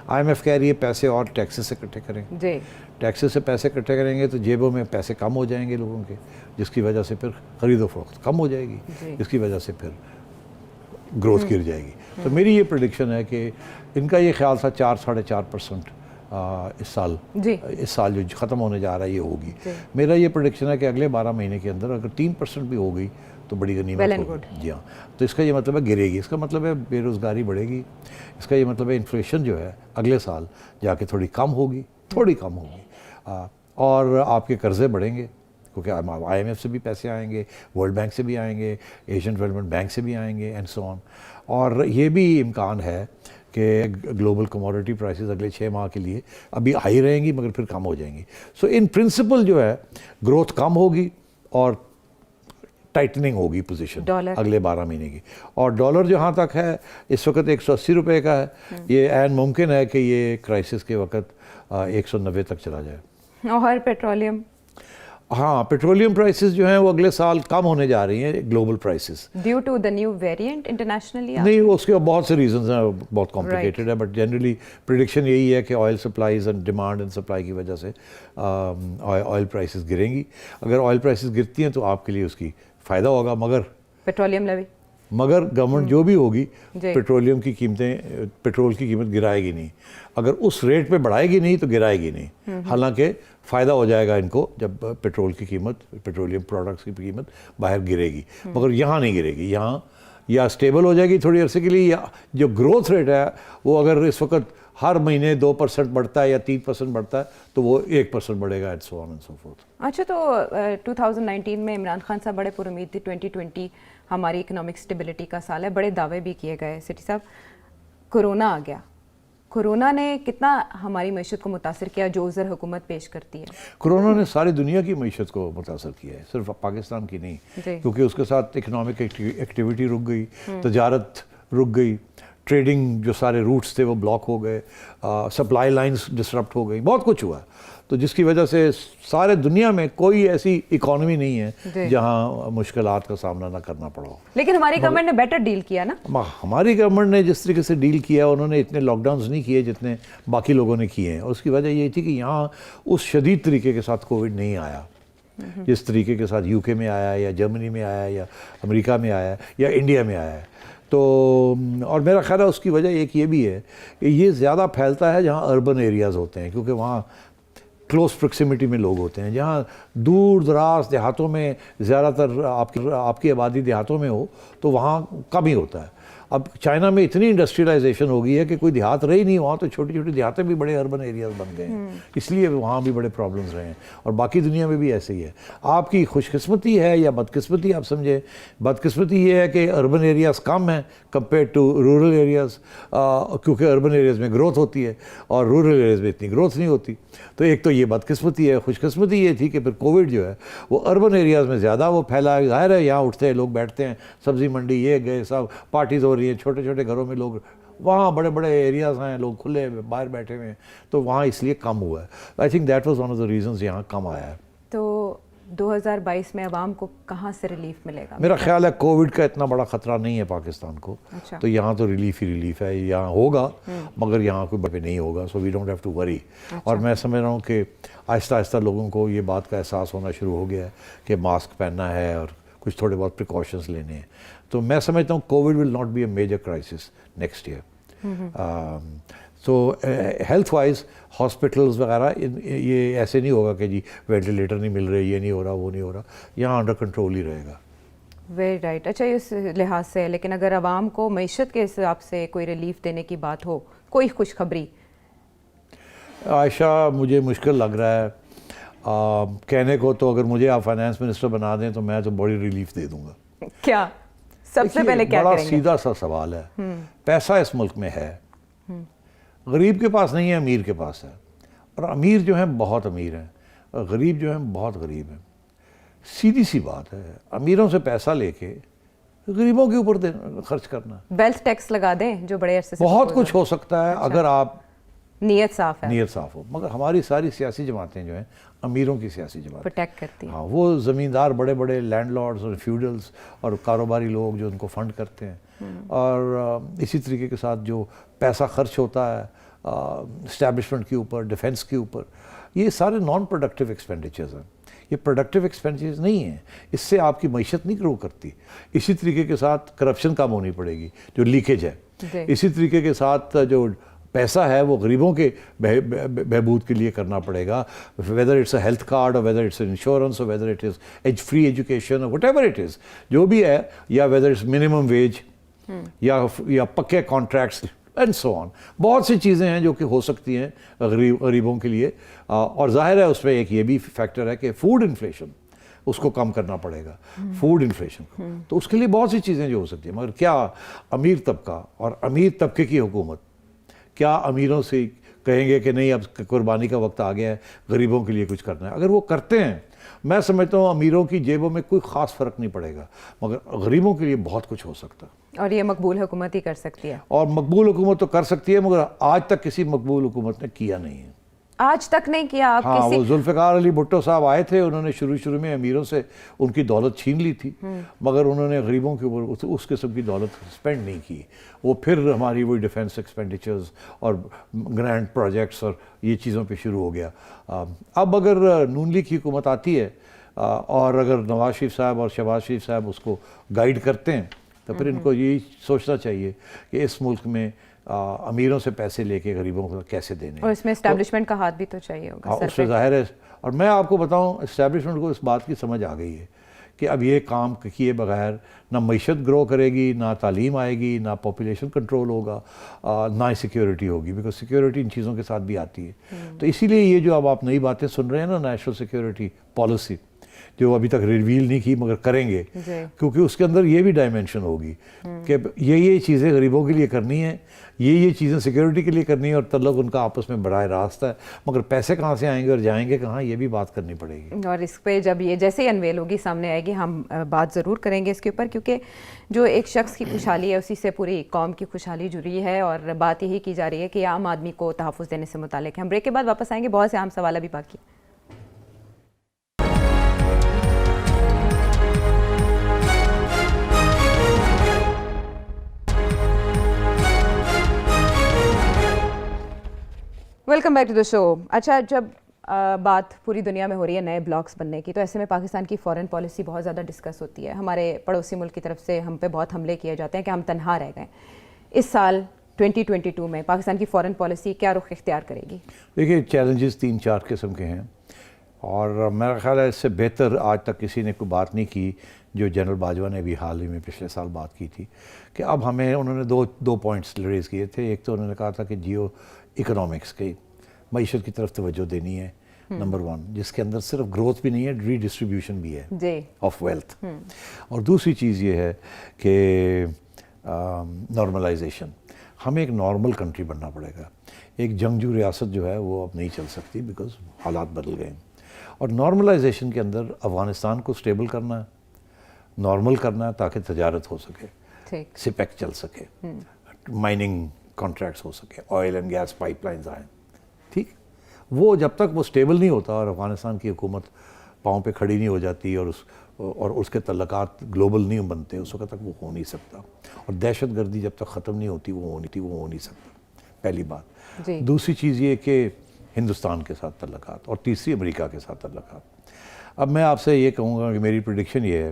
آئی ایم ایف کہہ رہی ہے پیسے اور ٹیکسز سے اکٹھے کریں.
جی,
ٹیکسز سے پیسے اکٹھے کریں گے تو جیبوں میں پیسے کم ہو جائیں گے لوگوں کے, جس کی وجہ سے پھر خرید و فروخت کم ہو جائے گی, جس کی وجہ سے پھر گروتھ گر جائے گی. تو میری یہ پریڈکشن ہے کہ ان کا یہ خیال تھا 4-4.5% اس سال جو ختم ہونے جا رہا ہے یہ ہوگی. میرا یہ پریڈکشن ہے کہ اگلے 12 مہینے کے اندر اگر 3% بھی ہو گئی تو بڑی غنیمت ہوگی. جی ہاں, تو اس کا یہ مطلب ہے گرے گی, اس کا مطلب ہے بے روزگاری بڑھے گی, اس کا یہ مطلب ہے انفلیشن جو ہے اگلے سال جا کے تھوڑی کم ہوگی, اور آپ کے قرضے بڑھیں گے, کیونکہ آئی ایم ایف سے بھی پیسے آئیں گے, ورلڈ بینک سے بھی آئیں گے, ایشین ڈیولپمنٹ بینک سے بھی آئیں گے, اینڈ سو آن. اور یہ بھی امکان ہے کہ گلوبل کموڈٹی پرائسز اگلے 6 ماہ کے لیے ابھی ہائی رہیں گی مگر پھر کم ہو جائیں گی. سو ان پرنسپل جو ہے گروتھ کم ہوگی اور ٹائٹننگ ہوگی پوزیشن اگلے 12 مہینے کی. اور ڈالر جہاں تک ہے اس وقت 180 روپے کا ہے, یہ عین ممکن ہے کہ یہ کرائسس کے وقت 190 تک چلا جائے.
اور پیٹرولیم,
ہاں پیٹرولیم پرائسز جو ہیں وہ اگلے سال کم ہونے جا رہی ہیں, global prices,
due to the new variant international.
نہیں, اس کے بہت سے ریزنز ہیں, بہت کمپلیکیٹڈ ہے, بٹ جنرلی پریڈکشن یہی ہے کہ oil supplies and demand and supply کی وجہ سے آئل پرائسز گریں گی. اگر آئل پرائسز گرتی ہیں تو آپ کے لیے اس کی فائدہ ہوگا, مگر گورنمنٹ جو بھی ہوگی پیٹرولیم کی قیمتیں, پیٹرول کی قیمت گرائے گی نہیں. اگر اس ریٹ پہ بڑھائے گی نہیں تو گرائے گی نہیں, حالانکہ فائدہ ہو جائے گا ان کو جب پیٹرول کی قیمت, پیٹرولیم پروڈکٹس کی قیمت باہر گرے گی, مگر یہاں نہیں گرے گی. یہاں یا اسٹیبل ہو جائے گی تھوڑی عرصے کے لیے, یا جو گروتھ ریٹ ہے وہ اگر اس وقت ہر مہینے 2% بڑھتا ہے یا 3% بڑھتا ہے تو وہ 1% بڑھے گا, and so on and so forth.
اچھا, تو 2019 میں عمران خان صاحب بڑے پر امید تھے 2020 ہماری اکنامک اسٹیبلٹی کا سال ہے, بڑے دعوے بھی کیے گئے. سٹھی صاحب, کورونا آ گیا, کورونا نے کتنا ہماری معیشت کو متاثر کیا جو عذر حکومت پیش کرتی ہے؟
کورونا نے ساری دنیا کی معیشت کو متاثر کیا ہے, صرف پاکستان کی نہیں, کیونکہ اس کے ساتھ اکنامک ایکٹیویٹی رک گئی, تجارت رک گئی, ٹریڈنگ جو سارے روٹس تھے وہ بلاک ہو گئے, سپلائی لائنز ڈسرپٹ ہو گئی, بہت کچھ ہوا. تو جس کی وجہ سے سارے دنیا میں کوئی ایسی اکانومی نہیں ہے جہاں مشکلات کا سامنا نہ کرنا پڑا ہو.
لیکن ہماری گورنمنٹ نے بیٹر ڈیل کیا نا.
ہماری گورنمنٹ نے جس طریقے سے ڈیل کیا انہوں نے اتنے لاک ڈاؤنز نہیں کیے جتنے باقی لوگوں نے کیے ہیں. اس کی وجہ یہ تھی کہ یہاں اس شدید طریقے کے ساتھ کووڈ نہیں آیا جس طریقے کے ساتھ یو کے میں آیا یا جرمنی میں آیا یا امریکہ میں آیا یا انڈیا میں آیا ہے. تو اور میرا خیال ہے اس کی وجہ ایک یہ بھی ہے کہ یہ زیادہ پھیلتا ہے جہاں اربن ایریاز ہوتے ہیں, کیونکہ وہاں کلوز پروکسیمیٹی میں لوگ ہوتے ہیں. جہاں دور دراز دیہاتوں میں زیادہ تر آپ کی آبادی دیہاتوں میں ہو تو وہاں کم ہی ہوتا ہے. اب چائنا میں اتنی انڈسٹریلائزیشن ہو گئی ہے کہ کوئی دیہات رہی نہیں, وہاں تو چھوٹی چھوٹی دیہاتیں بھی بڑے اربن ایریاز بن گئے ہیں, اس لیے وہاں بھی بڑے پرابلمز رہے ہیں. اور باقی دنیا میں بھی ایسے ہی ہے. آپ کی خوش قسمتی ہے یا بدقسمتی آپ سمجھیں, بدقسمتی یہ ہے کہ اربن ایریاز کم ہیں کمپیئر ٹو رورل ایریاز, کیونکہ اربن ایریاز میں گروتھ ہوتی ہے اور رورل ایریاز میں اتنی گروتھ نہیں ہوتی. تو ایک تو یہ بدقسمتی ہے. خوش قسمتی یہ تھی کہ پھر کووڈ جو ہے وہ اربن ایریاز میں زیادہ وہ پھیلا. ظاہر ہے یہاں اٹھتے ہیں لوگ, بیٹھتے ہیں, سبزی منڈی یہ گئے, سب پارٹیز ہو رہی ہیں, چھوٹے چھوٹے گھروں میں لوگ, وہاں بڑے بڑے ایریاز ہیں, لوگ کھلے باہر بیٹھے ہوئے ہیں, تو وہاں اس لیے کم ہوا ہے. I think that was one of the reasons یہاں کم آیا ہے.
تو 2022 میں عوام کو کہاں سے ریلیف ملے گا؟
میرا خیال ہے کووڈ کا اتنا بڑا خطرہ نہیں ہے پاکستان کو,
اچھا.
تو یہاں تو ریلیف ہی ریلیف ہے. یہاں ہوگا مگر یہاں کوئی بڑے نہیں ہوگا, so we don't have to worry. اور میں سمجھ رہا ہوں کہ آہستہ آہستہ لوگوں کو یہ بات کا احساس ہونا شروع ہو گیا ہے کہ ماسک پہننا ہے اور کچھ تھوڑے بہت پریکاشنز لینے ہیں. تو میں سمجھتا ہوں Covid will not be a major crisis next year. تو ہیلتھ وائز ہاسپٹلز وغیرہ یہ ایسے نہیں ہوگا کہ جی وینٹیلیٹر نہیں مل رہے, یہ نہیں ہو رہا, وہ نہیں ہو رہا. یہاں انڈر کنٹرول ہی رہے گا.
Very right. اچھا, اس لحاظ سے لیکن اگر عوام کو معیشت کے حساب سے کوئی ریلیف دینے کی بات ہو, کوئی خوشخبری؟
عائشہ مجھے مشکل لگ رہا ہے کہنے کو. تو اگر مجھے آپ فائنانس منسٹر بنا دیں تو میں تو بڑی ریلیف دے دوں گا.
کیا سب سے پہلے کیا کریں گے؟
بڑا سیدھا سا سوال ہے. پیسہ اس ملک میں ہے, غریب کے پاس نہیں ہے, امیر کے پاس ہے. اور امیر جو ہیں بہت امیر ہیں, غریب جو ہیں بہت غریب ہیں. سیدھی سی بات ہے, امیروں سے پیسہ لے کے غریبوں کے اوپر خرچ کرنا.
ویلتھ ٹیکس لگا دیں جو بڑے عرصے سے.
بہت کچھ ہو سکتا ہے اگر آپ
نیت صاف ہے,
نیت صاف ہو. مگر ہماری ساری سیاسی جماعتیں جو ہیں امیروں کی سیاسی جماعتیں
پروٹیکٹ کرتی ہیں.
ہاں, وہ زمیندار بڑے بڑے لینڈ لارڈز اور فیوڈلز اور کاروباری لوگ جو ان کو فنڈ کرتے ہیں. اور اسی طریقے کے ساتھ جو پیسہ خرچ ہوتا ہے اسٹیبلشمنٹ کے اوپر, ڈیفنس کے اوپر, یہ سارے نان پروڈکٹیو ایکسپینڈیچرز ہیں. یہ پروڈکٹیو ایکسپینڈیچرز نہیں ہیں, اس سے آپ کی معیشت نہیں گرو کرتی. اسی طریقے کے ساتھ کرپشن کم ہونی پڑے گی جو لیکیج ہے. اسی طریقے کے ساتھ جو پیسہ ہے وہ غریبوں کے بہبود کے لیے کرنا پڑے گا, whether it's a health card اور ویدر اٹس انشورنس اور whether it is free education اور وٹ ایور اٹ از, جو بھی ہے, یا ویدر اٹس منیمم ویج یا پکے کانٹریکٹس اینڈ سو آن. بہت سی چیزیں ہیں جو کہ ہو سکتی ہیں غریبوں کے لیے. اور ظاہر ہے اس میں ایک یہ بھی فیکٹر ہے کہ فوڈ انفلیشن, اس کو کم کرنا پڑے گا, فوڈ انفلیشن. تو اس کے لیے بہت سی چیزیں جو ہو سکتی ہیں. مگر کیا امیر طبقہ اور امیر طبقے کی حکومت کیا امیروں سے کہیں گے کہ نہیں اب قربانی کا وقت آ گیا ہے, غریبوں کے لیے کچھ کرنا ہے؟ اگر وہ کرتے ہیں, میں سمجھتا ہوں امیروں کی جیبوں میں کوئی خاص فرق نہیں پڑے گا, مگر غریبوں کے لیے بہت کچھ ہو سکتا ہے.
اور یہ مقبول حکومت ہی کر سکتی ہے. اور
مقبول حکومت تو کر سکتی ہے, مگر آج تک کسی مقبول حکومت نے کیا نہیں ہے.
آج تک نہیں کیا. آپ
ہاں, وہ ذوالفقار علی بھٹو صاحب آئے تھے, انہوں نے شروع میں امیروں سے ان کی دولت چھین لی تھی, مگر انہوں نے غریبوں کے اوپر اس قسم کی دولت اسپینڈ نہیں کی. وہ پھر ہماری وہی ڈیفنس ایکسپینڈیچرز اور گرینڈ پروجیکٹس اور یہ چیزوں پہ شروع ہو گیا. اب اگر نون لیگ کی حکومت آتی ہے اور اگر نواز شریف صاحب اور شہباز شریف صاحب اس کو گائیڈ کرتے ہیں, تو پھر ان کو یہی سوچنا چاہیے کہ اس ملک میں امیروں سے پیسے لے کے غریبوں کو کیسے دینے.
اور اس میں اسٹیبلشمنٹ کا ہاتھ بھی تو چاہیے ہوگا.
اس سے ظاہر ہے, اور میں آپ کو بتاؤں اسٹیبلشمنٹ کو اس بات کی سمجھ آ گئی ہے کہ اب یہ کام کیے بغیر نہ معیشت گرو کرے گی, نہ تعلیم آئے گی, نہ پاپولیشن کنٹرول ہوگا, نہ سیکیورٹی ہوگی, بیکاز سیکیورٹی ان چیزوں کے ساتھ بھی آتی ہے. تو اسی لیے یہ جو اب آپ نئی باتیں سن رہے ہیں نا, نیشنل سیکیورٹی پالیسی, جو ابھی تک ریویل نہیں کی مگر کریں گے, کیونکہ اس کے اندر یہ بھی ڈائمنشن ہوگی کہ یہ چیزیں غریبوں کے لیے کرنی ہیں, یہ چیزیں سیکیورٹی کے لیے کرنی ہے, اور تعلق ان کا آپس میں براہ راست ہے, مگر پیسے کہاں سے آئیں گے اور جائیں گے کہاں, یہ بھی بات کرنی پڑے گی.
اور اس پہ جب یہ جیسے ہی انویل ہوگی سامنے آئے گی ہم بات ضرور کریں گے اس کے اوپر, کیونکہ جو ایک شخص کی خوشحالی ہے اسی سے پوری قوم کی خوشحالی جڑی ہے, اور بات یہی کی جا رہی ہے کہ عام آدمی کو تحفظ دینے سے متعلق ہے. ہم بریک کے بعد واپس آئیں گے, بہت سے اہم سوال ابھی باقی. ویلکم بیک ٹو دا شو. اچھا, جب بات پوری دنیا میں ہو رہی ہے نئے بلاکس بننے کی, تو ایسے میں پاکستان کی فارن پالیسی بہت زیادہ ڈسکس ہوتی ہے. ہمارے پڑوسی ملک کی طرف سے ہم پہ بہت حملے کیے جاتے ہیں کہ ہم تنہا رہ گئے. اس سال 2022 میں پاکستان کی فارن پالیسی کیا رخ اختیار کرے گی؟
دیکھیے, چیلنجز 3-4 قسم کے ہیں, اور میرا خیال ہے اس سے بہتر آج تک کسی نے کوئی بات نہیں کی جو جنرل باجوہ نے بھی حال ہی میں پچھلے سال بات کی تھی, کہ اب ہمیں, انہوں نے دو پوائنٹس ریز کیے تھے. ایک تو انہوں نے کہا تھا کہ جیو اکنامکس کی معیشت کی طرف توجہ دینی ہے, نمبر 1, جس کے اندر صرف گروتھ بھی نہیں ہے, ری ڈسٹریبیوشن بھی ہے آف ویلتھ. اور دوسری چیز یہ ہے کہ نارملائزیشن, ہمیں ایک نارمل کنٹری بننا پڑے گا. ایک جنگجو ریاست جو ہے وہ اب نہیں چل سکتی, بیکاز حالات بدل گئے. اور نارملائزیشن کے اندر افغانستان کو سٹیبل کرنا ہے, نارمل کرنا ہے تاکہ تجارت ہو سکے, سپیک چل سکے, مائننگ کانٹریکٹس ہو سکے, oil and gas pipelines آئیں. ٹھیک, وہ جب تک وہ سٹیبل نہیں ہوتا اور افغانستان کی حکومت پاؤں پہ کھڑی نہیں ہو جاتی اور اس کے تعلقات گلوبل نہیں بنتے, اس وقت تک وہ ہو نہیں سکتا. اور دہشت گردی جب تک ختم نہیں ہوتی وہ ہو نہیں سکتا, پہلی بات. دوسری چیز یہ کہ ہندوستان کے ساتھ تعلقات, اور تیسری امریکہ کے ساتھ تعلقات. اب میں آپ سے یہ کہوں گا کہ میری پریڈکشن یہ ہے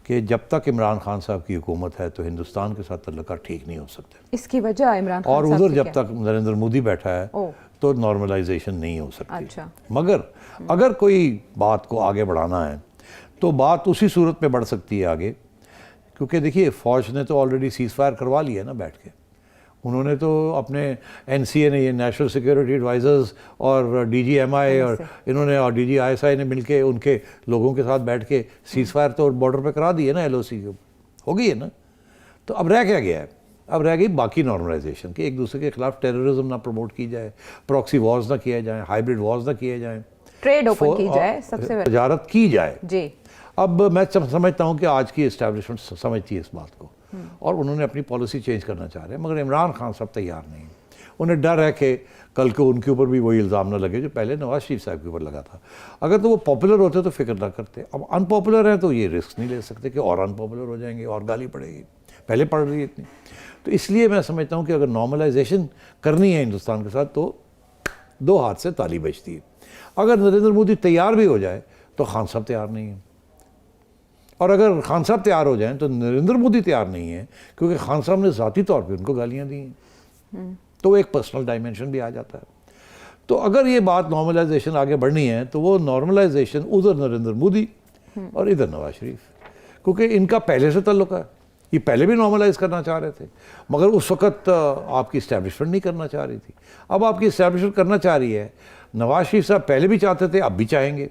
کہ جب تک عمران خان صاحب کی حکومت ہے تو ہندوستان کے ساتھ تعلقات ٹھیک نہیں ہو سکتے.
اس کی وجہ عمران خان
اور ادھر جب تک نریندر مودی بیٹھا ہے تو نارملائزیشن نہیں ہو سکتی. مگر اگر کوئی بات کو آگے بڑھانا ہے تو بات اسی صورت میں بڑھ سکتی ہے آگے, کیونکہ دیکھیے فوج نے تو آلریڈی سیز فائر کروا لیا ہے نا بیٹھ کے. انہوں نے تو اپنے این سی اے نے, یہ نیشنل سیکیورٹی ایڈوائزرز اور ڈی جی ایم آئی اور انہوں نے اور D G I S I نے مل کے ان کے لوگوں کے ساتھ بیٹھ کے سیز فائر تو بارڈر پہ کرا دی ہے نا, ایل او سی ہو گئی ہے نا. تو اب رہ کیا گیا ہے؟ اب رہ گئی باقی نارملائزیشن, کہ ایک دوسرے کے خلاف ٹیررزم نہ پروموٹ کی جائے, پراکسی وارز نہ کیے جائیں, ہائیبرڈ وارز نہ کیے جائیں,
ٹریڈ اوپن کی جائے, سب سے
تجارت کی جائے.
جی,
اب میں سمجھتا ہوں کہ آج کی اسٹیبلشمنٹ سمجھتی ہے اس بات کو, اور انہوں نے اپنی پالیسی چینج کرنا چاہ رہے ہیں, مگر عمران خان صاحب تیار نہیں. انہیں ڈر ہے کہ کل کو ان کے اوپر بھی وہی الزام نہ لگے جو پہلے نواز شریف صاحب کے اوپر لگا تھا. اگر تو وہ پاپولر ہوتے تو فکر نہ کرتے, اب ان پاپولر ہیں تو یہ رسک نہیں لے سکتے کہ اور ان پاپولر ہو جائیں گے اور گالی پڑے گی, پہلے پڑ رہی ہے اتنی. تو اس لیے میں سمجھتا ہوں کہ اگر نارملائزیشن کرنی ہے ہندوستان کے ساتھ تو 2 ہاتھ سے تالی بجتی ہے. اگر نریندر مودی تیار بھی ہو جائے تو خان صاحب تیار نہیں ہیں, اور اگر خان صاحب تیار ہو جائیں تو نریندر مودی تیار نہیں ہے, کیونکہ خان صاحب نے ذاتی طور پہ ان کو گالیاں دی ہیں, تو ایک پرسنل ڈائمنشن بھی آ جاتا ہے. تو اگر یہ بات نارملائزیشن آگے بڑھنی ہے تو وہ نارملائزیشن ادھر نریندر مودی اور ادھر نواز شریف, کیونکہ ان کا پہلے سے تعلق ہے, یہ پہلے بھی نارملائز کرنا چاہ رہے تھے, مگر اس وقت آپ کی اسٹیبلشمنٹ نہیں کرنا چاہ رہی تھی. اب آپ کی اسٹیبلشمنٹ کرنا چاہ رہی ہے. نواز شریف صاحب پہلے بھی چاہتے تھے, اب بھی چاہیں گے,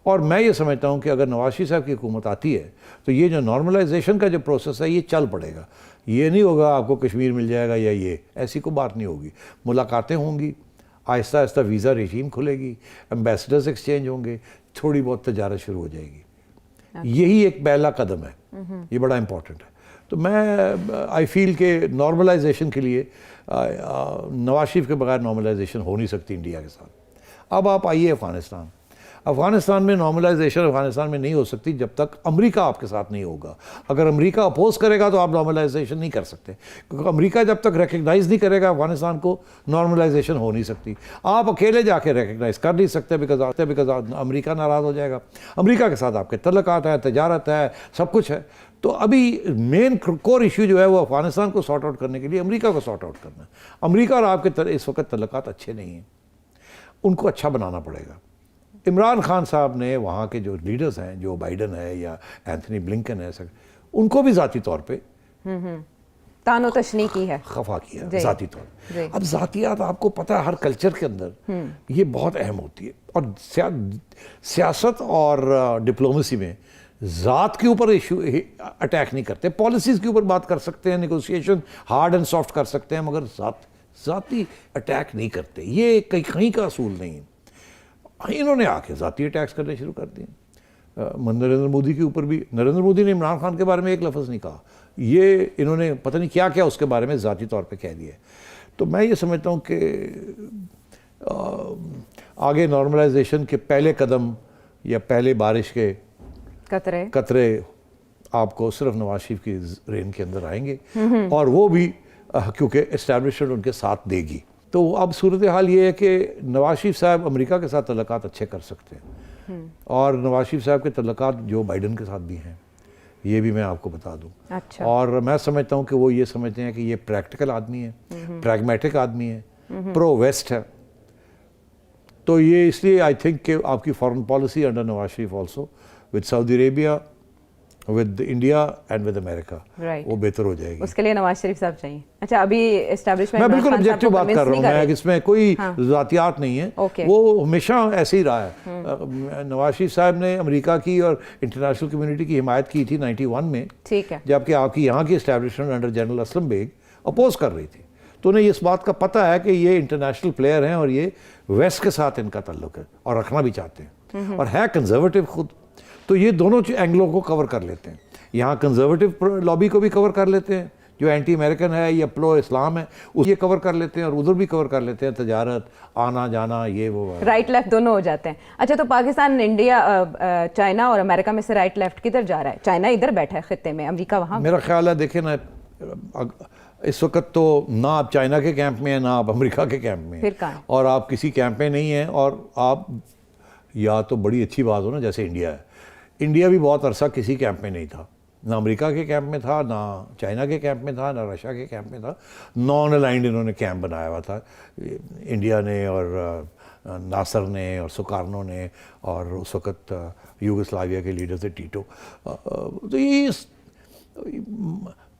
اور میں یہ سمجھتا ہوں کہ اگر نواز شریف صاحب کی حکومت آتی ہے تو یہ جو نارملائزیشن کا جو پروسیس ہے یہ چل پڑے گا. یہ نہیں ہوگا آپ کو کشمیر مل جائے گا یا یہ, ایسی کوئی بات نہیں ہوگی. ملاقاتیں ہوں گی, آہستہ آہستہ ویزا ریجیم کھلے گی, ایمبیسڈرز ایکسچینج ہوں گے, تھوڑی بہت تجارت شروع ہو جائے گی. یہی ایک پہلا قدم ہے, یہ بڑا امپورٹنٹ ہے. تو میں آئی فیل کہ نارملائزیشن کے لیے نواز شریف کے بغیر نارملائزیشن ہو نہیں سکتی انڈیا کے ساتھ. اب آپ آئیے افغانستان میں نارملائزیشن افغانستان میں نہیں ہو سکتی جب تک امریکہ آپ کے ساتھ نہیں ہوگا. اگر امریکہ اپوز کرے گا تو آپ نارملائزیشن نہیں کر سکتے, کیونکہ امریکہ جب تک ریکگنائز نہیں کرے گا افغانستان کو, نارملائزیشن ہو نہیں سکتی. آپ اکیلے جا کے ریکگنائز کر نہیں سکتے بیکاز امریکہ ناراض ہو جائے گا. امریکہ کے ساتھ آپ کے تعلقات ہیں, تجارت ہے, سب کچھ ہے. تو ابھی مین کور ایشو جو ہے وہ افغانستان کو سارٹ آؤٹ کرنے کے لیے امریکہ کو سارٹ آؤٹ کرنا ہے. امریکہ اور آپ کے اس وقت تعلقات اچھے نہیں ہیں, ان کو اچھا بنانا پڑے گا. عمران خان صاحب نے وہاں کے جو لیڈرز ہیں, جو بائیڈن ہے یا اینتھنی بلنکن ہے, ان کو بھی ذاتی طور پہ
تان و تشنی کی ہے,
خفا کیا
جی.
ذاتی طور
جی.
اب ذاتیات آپ کو پتہ ہے ہر کلچر کے اندر یہ بہت اہم ہوتی ہے, اور سیاست اور ڈپلومیسی میں ذات کے اوپر ایشو اٹیک نہیں کرتے, پالیسیز کے اوپر بات کر سکتے ہیں, نیگوسیشن ہارڈ اینڈ سافٹ کر سکتے ہیں, مگر ذاتی اٹیک نہیں کرتے. یہ کہیں کا اصول نہیں ہے. انہوں نے آ کے ذاتی اٹیکس کرنے شروع کر دیے. نریندر مودی کے اوپر بھی, نریندر مودی نے عمران خان کے بارے میں ایک لفظ نہیں کہا, یہ انہوں نے پتہ نہیں کیا کیا اس کے بارے میں ذاتی طور پہ کہہ دیا ہے. تو میں یہ سمجھتا ہوں کہ آگے نارملائزیشن کے پہلے قدم یا پہلے بارش کے قطرے آپ کو صرف نواز شریف کی رین کے اندر آئیں گے, اور وہ بھی کیونکہ اسٹیبلشمنٹ ان کے ساتھ دے گی. تو اب صورتحال یہ ہے کہ نواز شریف صاحب امریکہ کے ساتھ تعلقات اچھے کر سکتے ہیں, اور نواز شریف صاحب کے تعلقات جو بائیڈن کے ساتھ بھی ہیں, یہ بھی میں آپ کو بتا دوں.
اچھا.
اور میں سمجھتا ہوں کہ وہ یہ سمجھتے ہیں کہ یہ پریکٹیکل آدمی ہے, پریگمیٹک آدمی ہے, پرو ویسٹ ہے. تو یہ اس لیے آئی تھنک کہ آپ کی foreign policy under Nawaz Sharif also with Saudi Arabia, with India and with America, وہ بہتر ہو جائے گی.
اس کے لیے نواز شریف صاحب چاہیے. اچھا, ابھی اسٹیبلشمنٹ
میں بالکل آبجیکٹو بات کر رہا ہوں, میں اس میں کوئی ذاتیات نہیں ہے, وہ ہمیشہ ایسے ہی رہا ہے. نواز شریف صاحب نے امریکہ کی اور انٹرنیشنل کمیونٹی کی حمایت کی تھی 91 میں,
ٹھیک ہے,
جبکہ آپ کی یہاں کی establishment under general Aslam Beg oppose کر رہی تھی. تو انہیں اس بات کا پتہ ہے کہ یہ انٹرنیشنل پلیئر ہیں اور یہ ویسٹ کے ساتھ ان کا تعلق ہے اور رکھنا بھی چاہتے ہیں, اور ہے کنزرویٹو خود. تو یہ دونوں اینگلوں کو کور کر لیتے ہیں. یہاں کنزرویٹو لابی کو بھی کور کر لیتے ہیں جو اینٹی امریکن ہے یا پرو اسلام ہے, اس یہ کور کر لیتے ہیں, اور ادھر بھی کور کر لیتے ہیں, تجارت, آنا جانا, یہ وہ
رائٹ لیفٹ دونوں ہو جاتے ہیں. اچھا, تو پاکستان, انڈیا, چائنا اور امریکہ میں سے رائٹ لیفٹ کدھر جا رہا ہے؟ چائنا ادھر بیٹھا ہے خطے میں, امریکہ وہاں.
میرا خیال ہے دیکھیں نا, اس وقت تو نہ آپ چائنا کے کیمپ میں ہیں نہ آپ امریکہ کے کیمپ میں ہیں, اور آپ کسی کیمپ میں نہیں ہیں, اور آپ یا تو بڑی اچھی بات ہو نا, جیسے انڈیا ہے. انڈیا بھی بہت عرصہ کسی کیمپ میں نہیں تھا, نہ امریکہ کے کیمپ میں تھا, نہ چائنا کے کیمپ میں تھا, نہ رشیا کے کیمپ میں تھا. نان الائنڈ انہوں نے کیمپ بنایا ہوا تھا, انڈیا نے اور ناصر نے اور سکارنو نے اور اس وقت یوگسلاویا کے لیڈر تھے ٹیٹو. تو یہ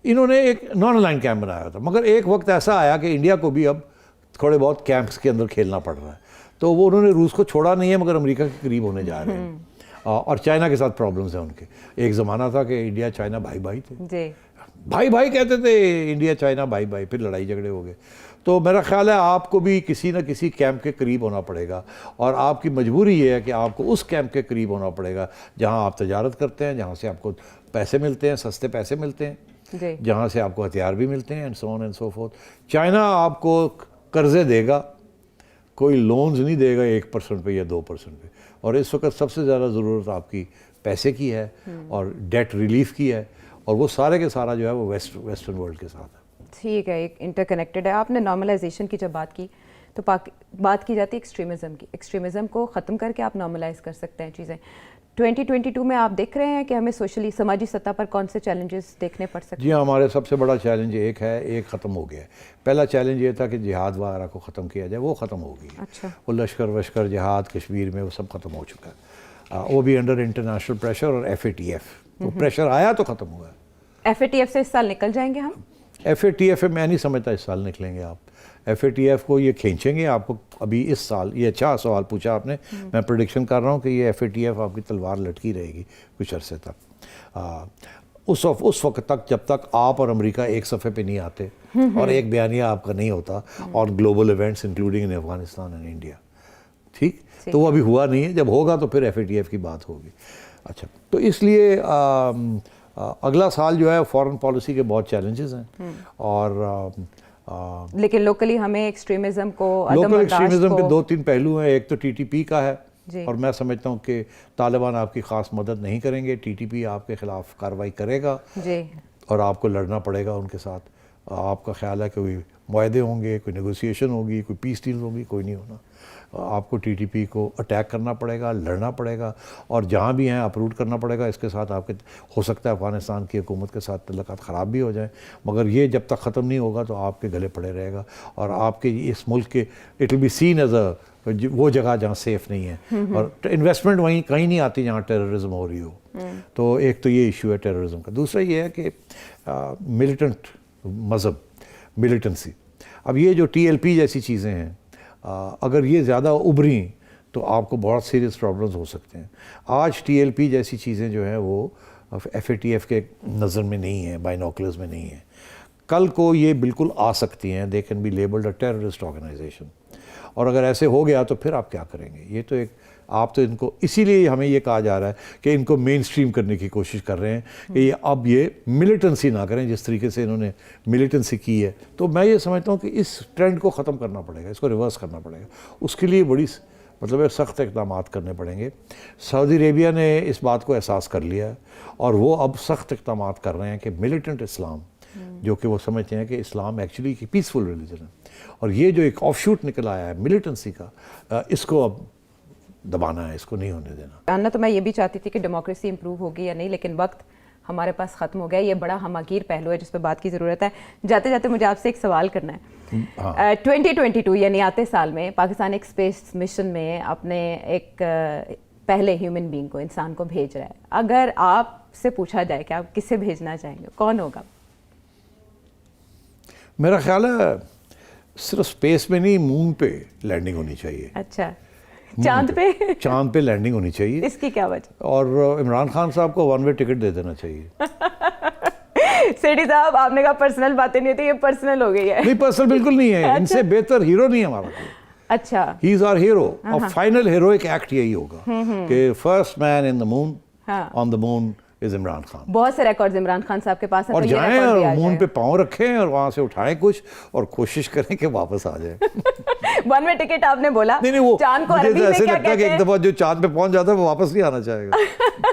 انہوں نے ایک نان الائنڈ کیمپ بنایا تھا. مگر ایک وقت ایسا آیا کہ انڈیا کو بھی اب تھوڑے بہت کیمپس کے اندر کھیلنا پڑ رہا ہے. تو وہ انہوں نے روس کو چھوڑا نہیں ہے, مگر امریکہ کے قریب ہونے جا رہے ہیں, اور چائنا کے ساتھ پرابلمز ہیں ان کے. ایک زمانہ تھا کہ انڈیا چائنا بھائی بھائی تھے, بھائی بھائی کہتے تھے, انڈیا چائنا بھائی بھائی, پھر لڑائی جھگڑے ہو گئے. تو میرا خیال ہے آپ کو بھی کسی نہ کسی کیمپ کے قریب ہونا پڑے گا, اور آپ کی مجبوری یہ ہے کہ آپ کو اس کیمپ کے قریب ہونا پڑے گا جہاں آپ تجارت کرتے ہیں, جہاں سے آپ کو پیسے ملتے ہیں, سستے پیسے ملتے ہیں, جہاں سے آپ کو ہتھیار بھی ملتے ہیں, and so on and so fourth. China آپ کو قرضے دے گا, کوئی لونز نہیں دے گا 1% پہ یا 2% پہ, اور اس وقت سب سے زیادہ ضرورت آپ کی پیسے کی ہے اور ڈیٹ ریلیف کی ہے, اور وہ سارے کے سارا جو ہے وہ ویسٹرن ورلڈ کے ساتھ ہے.
ٹھیک ہے, ایک انٹر کنیکٹڈ ہے. آپ نے نارملائزیشن کی جب بات کی تو بات کی جاتی ہے ایکسٹریمزم کی. ایکسٹریمزم کو ختم کر کے آپ نارملائز کر سکتے ہیں چیزیں. 2022 میں آپ دیکھ رہے ہیں کہ ہمیں سوشلی, سماجی سطح پر کون سے چیلنجز دیکھنے پڑ سکتے ہیں؟
جی ہاں, ہمارے سب سے بڑا چیلنج ایک ہے, ایک ختم ہو گیا ہے. پہلا چیلنج یہ تھا کہ جہاد وغیرہ کو ختم کیا جائے, وہ ختم ہو گئی.
اچھا.
وہ لشکر وشکر جہاد کشمیر میں وہ سب ختم ہو چکا ہے, وہ بھی انڈر انٹرنیشنل پریشر اور FATF. وہ پریشر آیا تو ختم ہوا ہے.
FATF سے اس سال نکل جائیں گے ہم؟
FATF میں نہیں سمجھتا اس سال نکلیں گے آپ. FATF کو یہ کھینچیں گے آپ کو ابھی اس سال. یہ اچھا سوال پوچھا آپ نے, میں پریڈکشن کر رہا ہوں کہ یہ FATF آپ کی تلوار لٹکی رہے گی کچھ عرصے تک, اس وقت تک جب تک آپ اور امریکہ ایک صفحے پہ نہیں آتے اور ایک بیانیہ آپ کا نہیں ہوتا اور global events including in Afghanistan and India. ٹھیک, تو وہ ابھی ہوا نہیں ہے, جب ہوگا تو پھر FATF کی بات ہوگی. اچھا, تو اس لیے اگلا سال جو ہے فارن پالیسی کے بہت چیلنجز ہیں, اور
لیکن لوکلی ہمیں ایکسٹریمزم کو,
لوکل ایکسٹریمزم کے 2-3 پہلو ہیں. ایک تو TTP کا ہے, اور میں سمجھتا ہوں کہ طالبان آپ کی خاص مدد نہیں کریں گے. TTP آپ کے خلاف کارروائی کرے گا, اور آپ کو لڑنا پڑے گا ان کے ساتھ. آپ کا خیال ہے کہ کوئی معاہدے ہوں گے, کوئی نیگوسیشن ہوگی, کوئی پیس ڈیل ہوگی؟ کوئی نہیں ہونا. آپ کو TTP کو اٹیک کرنا پڑے گا, لڑنا پڑے گا, اور جہاں بھی ہیں اپروٹ کرنا پڑے گا. اس کے ساتھ آپ کے ہو سکتا ہے افغانستان کی حکومت کے ساتھ تعلقات خراب بھی ہو جائیں, مگر یہ جب تک ختم نہیں ہوگا تو آپ کے گلے پڑے رہے گا, اور آپ کے اس ملک کے it will be seen as a وہ جگہ جہاں سیف نہیں ہے, اور انویسٹمنٹ وہیں کہیں نہیں آتی جہاں ٹیررزم ہو رہی ہو. تو ایک تو یہ ایشو ہے ٹیررزم کا. دوسرا یہ ہے کہ ملیٹنٹ مذہب ملیٹنسی. اب یہ جو ٹی ایل پی جیسی چیزیں ہیں اگر یہ زیادہ ابھریں تو آپ کو بہت سیریس پرابلمز ہو سکتے ہیں. آج ٹی ایل پی جیسی چیزیں جو ہیں وہ ایف اے ٹی ایف کے نظر میں نہیں ہیں, بائنوکلرز میں نہیں ہیں. کل کو یہ بالکل آ سکتی ہیں, they can be labelled a terrorist organisation. اور اگر ایسے ہو گیا تو پھر آپ کیا کریں گے؟ یہ تو ایک آپ تو ان کو اسی لیے ہمیں یہ کہا جا رہا ہے کہ ان کو مین سٹریم کرنے کی کوشش کر رہے ہیں کہ یہ اب یہ ملیٹنسی نہ کریں جس طریقے سے انہوں نے ملیٹنسی کی ہے. تو میں یہ سمجھتا ہوں کہ اس ٹرینڈ کو ختم کرنا پڑے گا, اس کو ریورس کرنا پڑے گا. اس کے لیے بڑی مطلب سخت اقدامات کرنے پڑیں گے. سعودی عربیہ نے اس بات کو احساس کر لیا ہے اور وہ اب سخت اقدامات کر رہے ہیں کہ ملیٹنٹ اسلام, جو کہ وہ سمجھتے ہیں کہ اسلام ایکچولی کی پیسفل ریلیجن ہے, اور یہ جو ایک آف شوٹ نکل آیا ہے ملیٹنسی کا, اس کو اب دبانا ہے, اس کو نہیں ہونے دینا.
جاننا تو میں یہ بھی چاہتی تھی کہ ڈیموکریسی امپروو ہوگی یا نہیں, لیکن وقت ہمارے پاس ختم ہو گیا. یہ بڑا ہماگیر پہلو ہے جس پہ بات کی ضرورت ہے. جاتے جاتے مجھے آپ سے ایک سوال کرنا ہے. 2022 یعنی آتے سال میں پاکستان ایک اسپیس مشن میں اپنے ایک پہلے ہیومن بینگ کو, انسان کو بھیج رہا ہے. اگر آپ سے پوچھا جائے کہ آپ کسے بھیجنا چاہیں گے, کون ہوگا؟
میرا خیال ہے صرف اسپیس میں نہیں, مون پہ لینڈنگ ہونی چاہیے.
اچھا, چاند پہ؟
چاند پہ لینڈنگ ہونی چاہیے.
اس کی کیا وجہ؟
اور عمران خان صاحب کو ون وے ٹکٹ دے دینا چاہیے.
سیٹھی صاحب آپ نے کہا پرسنل باتیں نہیں ہوتی, یہ پرسنل ہو گئی ہے.
نہیں پرسنل بالکل نہیں ہے, ان سے بہتر ہیرو نہیں ہے ہمارا کوئی.
اچھا,
ہی از آر ہیرو. اور فائنل ہیروئک ایکٹ یہی ہوگا کہ فرسٹ مین ان دا مون, آن دا مون از عمران خان.
بہت سے ریکارڈز عمران خان صاحب کے پاس ہیں,
اور جائیں اور مون پہ پاؤں رکھیں اور وہاں سے اٹھائیں کچھ اور کوشش کریں کہ واپس آ جائیں.
ون وے ٹکٹ آپ نے بولا,
نہیں وہ
چاند کو عربی میں
ایسے
کیا
لگتا ہے کہ
کہتے
ایک دفعہ جو چاند پہ پہنچ جاتا ہے وہ واپس نہیں آنا چاہے گا.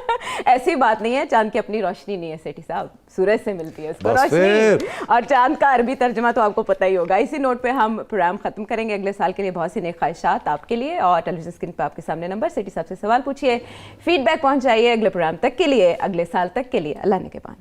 ایسی بات نہیں ہے, چاند کی اپنی روشنی نہیں ہے سیٹھی صاحب, سورج سے ملتی ہے اس کو روشنی, اور چاند کا عربی ترجمہ تو آپ کو پتہ ہی ہوگا. اسی نوٹ پہ ہم پروگرام ختم کریں گے. اگلے سال کے لیے بہت سی نیک خواہشات آپ کے لیے, اور ٹیلی ویژن اسکرین پہ آپ کے سامنے نمبر, سیٹھی صاحب سے سوال پوچھیے, فیڈ بیک پہنچائیے. اگلے پروگرام تک کے لیے, اگلے سال تک کے لیے اللہ نگہبان.